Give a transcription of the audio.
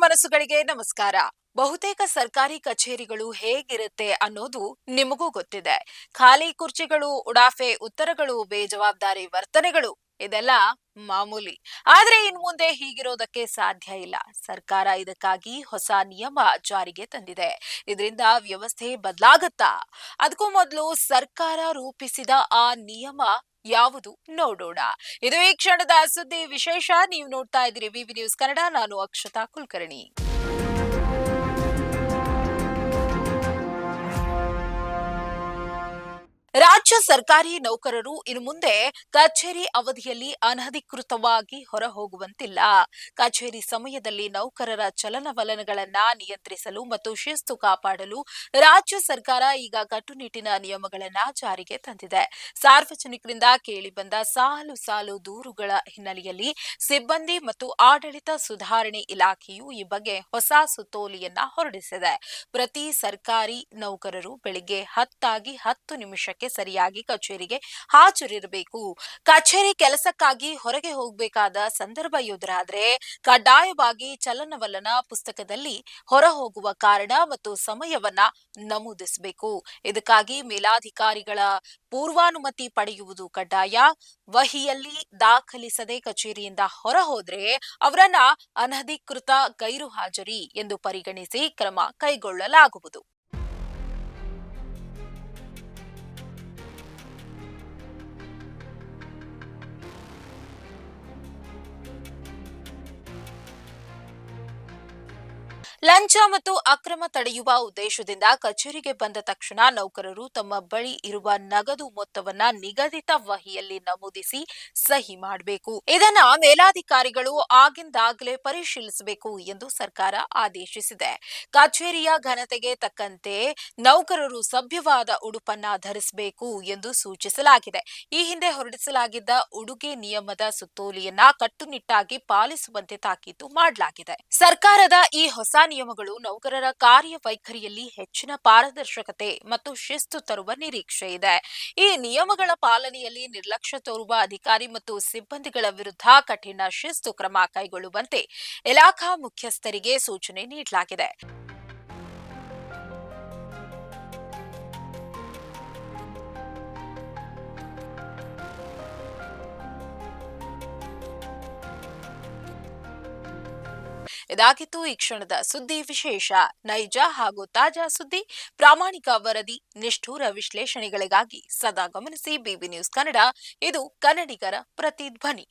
ಮನಸ್ಸುಗಳಿಗೆ ನಮಸ್ಕಾರ. ಬಹುತೇಕ ಸರ್ಕಾರಿ ಕಚೇರಿಗಳು ಹೇಗಿರುತ್ತೆ ಅನ್ನೋದು ನಿಮಗೂ ಗೊತ್ತಿದೆ. ಖಾಲಿ ಕುರ್ಚಿಗಳು, ಉಡಾಫೆ ಉತ್ತರಗಳು, ಬೇಜವಾಬ್ದಾರಿ ವರ್ತನೆಗಳು ಇದೆಲ್ಲ ಮಾಮೂಲಿ. ಆದ್ರೆ ಇನ್ ಮುಂದೆ ಹೀಗಿರೋದಕ್ಕೆ ಸಾಧ್ಯ ಇಲ್ಲ. ಸರ್ಕಾರ ಇದಕ್ಕಾಗಿ ಹೊಸ ನಿಯಮ ಜಾರಿಗೆ ತಂದಿದೆ. ಇದರಿಂದ ವ್ಯವಸ್ಥೆ ಬದಲಾಗತ್ತಾ? ಅದಕ್ಕೂ ಮೊದಲು ಸರ್ಕಾರ ರೂಪಿಸಿದ ಆ ನಿಯಮ ಯಾವುದು ನೋಡೋಣ. ಇದು ಈ ಕ್ಷಣದ ಸುದ್ದಿ ವಿಶೇಷ. ನೀವು ನೋಡ್ತಾ ಇದ್ದೀರಿ ವಿವಿ ನ್ಯೂಸ್ ಕನ್ನಡ. ನಾನು ಅಕ್ಷತಾ ಕುಲಕರ್ಣಿ. ರಾಜ್ಯ ಸರ್ಕಾರಿ ನೌಕರರು ಇನ್ನು ಮುಂದೆ ಕಚೇರಿ ಅವಧಿಯಲ್ಲಿ ಅನಧಿಕೃತವಾಗಿ ಹೊರ ಹೋಗುವಂತಿಲ್ಲ. ಕಚೇರಿ ಸಮಯದಲ್ಲಿ ನೌಕರರ ಚಲನವಲನಗಳನ್ನ ನಿಯಂತ್ರಿಸಲು ಮತ್ತು ಶಿಸ್ತು ಕಾಪಾಡಲು ರಾಜ್ಯ ಸರ್ಕಾರ ಈಗ ಕಟ್ಟುನಿಟ್ಟಿನ ನಿಯಮಗಳನ್ನ ಜಾರಿಗೆ ತಂದಿದೆ. ಸಾರ್ವಜನಿಕರಿಂದ ಕೇಳಿಬಂದ ಸಾಲು ಸಾಲು ದೂರುಗಳ ಹಿನ್ನೆಲೆಯಲ್ಲಿ ಸಿಬ್ಬಂದಿ ಮತ್ತು ಆಡಳಿತ ಸುಧಾರಣೆ ಇಲಾಖೆಯು ಈ ಬಗ್ಗೆ ಹೊಸ ಸುತ್ತೋಲೆಯನ್ನ ಹೊರಡಿಸಿದೆ. ಪ್ರತಿ ಸರ್ಕಾರಿ ನೌಕರರು ಬೆಳಿಗ್ಗೆ 10 ನಿಮಿಷಕ್ಕೆ ಸರಿಯಾಗಿ ಕಚೇರಿಗೆ ಹಾಜರಿರಬೇಕು. ಕಚೇರಿ ಕೆಲಸಕ್ಕಾಗಿ ಹೊರಗೆ ಹೋಗಬೇಕಾದ ಸಂದರ್ಭ ಎದುರಾದ್ರೆ ಕಡ್ಡಾಯವಾಗಿ ಚಲನವಲನ ಪುಸ್ತಕದಲ್ಲಿ ಹೊರ ಹೋಗುವ ಕಾರಣ ಮತ್ತು ಸಮಯವನ್ನ ನಮೂದಿಸಬೇಕು. ಇದಕ್ಕಾಗಿ ಮೇಲಾಧಿಕಾರಿಗಳ ಪೂರ್ವಾನುಮತಿ ಪಡೆಯುವುದು ಕಡ್ಡಾಯ. ವಹಿಯಲ್ಲಿ ದಾಖಲಿಸದೆ ಕಚೇರಿಯಿಂದ ಹೊರ ಹೋದ್ರೆ ಅವರನ್ನ ಅನಧಿಕೃತ ಗೈರು ಹಾಜರಿ ಎಂದು ಪರಿಗಣಿಸಿ ಕ್ರಮ ಕೈಗೊಳ್ಳಲಾಗುವುದು. ಲಂಚ ಮತ್ತು ಅಕ್ರಮ ತಡೆಯುವ ಉದ್ದೇಶದಿಂದ ಕಚೇರಿಗೆ ಬಂದ ತಕ್ಷಣ ನೌಕರರು ತಮ್ಮ ಬಳಿ ಇರುವ ನಗದು ಮೊತ್ತವನ್ನ ನಿಗದಿತ ವಹಿಯಲ್ಲಿ ನಮೂದಿಸಿ ಸಹಿ ಮಾಡಬೇಕು. ಇದನ್ನ ಮೇಲಾಧಿಕಾರಿಗಳು ಆಗಿಂದಾಗಲೇ ಪರಿಶೀಲಿಸಬೇಕು ಎಂದು ಸರ್ಕಾರ ಆದೇಶಿಸಿದೆ. ಕಚೇರಿಯ ಘನತೆಗೆ ತಕ್ಕಂತೆ ನೌಕರರು ಸಭ್ಯವಾದ ಉಡುಪನ್ನ ಧರಿಸಬೇಕು ಎಂದು ಸೂಚಿಸಲಾಗಿದೆ. ಈ ಹಿಂದೆ ಹೊರಡಿಸಲಾಗಿದ್ದ ಉಡುಗೆ ನಿಯಮದ ಸುತ್ತೋಲೆಯನ್ನ ಕಟ್ಟುನಿಟ್ಟಾಗಿ ಪಾಲಿಸುವಂತೆ ತಾಕೀತು ಮಾಡಲಾಗಿದೆ. ಸರ್ಕಾರದ ಈ ಹೊಸ ನಿಯಮಗಳು ನೌಕರರ ಕಾರ್ಯವೈಖರಿಯಲ್ಲಿ ಹೆಚ್ಚಿನ ಪಾರದರ್ಶಕತೆ ಮತ್ತು ಶಿಸ್ತು ತರುವ ನಿರೀಕ್ಷೆ ಇದೆ. ಈ ನಿಯಮಗಳ ಪಾಲನೆಯಲ್ಲಿ ನಿರ್ಲಕ್ಷ್ಯ ತೋರುವ ಅಧಿಕಾರಿ ಮತ್ತು ಸಿಬ್ಬಂದಿಗಳ ವಿರುದ್ಧ ಕಠಿಣ ಶಿಸ್ತು ಕ್ರಮ ಕೈಗೊಳ್ಳುವಂತೆ ಇಲಾಖಾ ಮುಖ್ಯಸ್ಥರಿಗೆ ಸೂಚನೆ ನೀಡಲಾಗಿದೆ. ಇದಾಗಿತ್ತು ಈ ಕ್ಷಣದ ಸುದ್ದಿ ವಿಶೇಷ. ನೈಜ ಹಾಗೂ ತಾಜಾ ಸುದ್ದಿ, ಪ್ರಾಮಾಣಿಕ ವರದಿ, ನಿಷ್ಠೂರ ವಿಶ್ಲೇಷಣೆಗಳಿಗಾಗಿ ಸದಾ ಗಮನಿಸಿ ಬಿಬಿ ನ್ಯೂಸ್ ಕನ್ನಡ. ಇದು ಕನ್ನಡಿಗರ ಪ್ರತಿಧ್ವನಿ.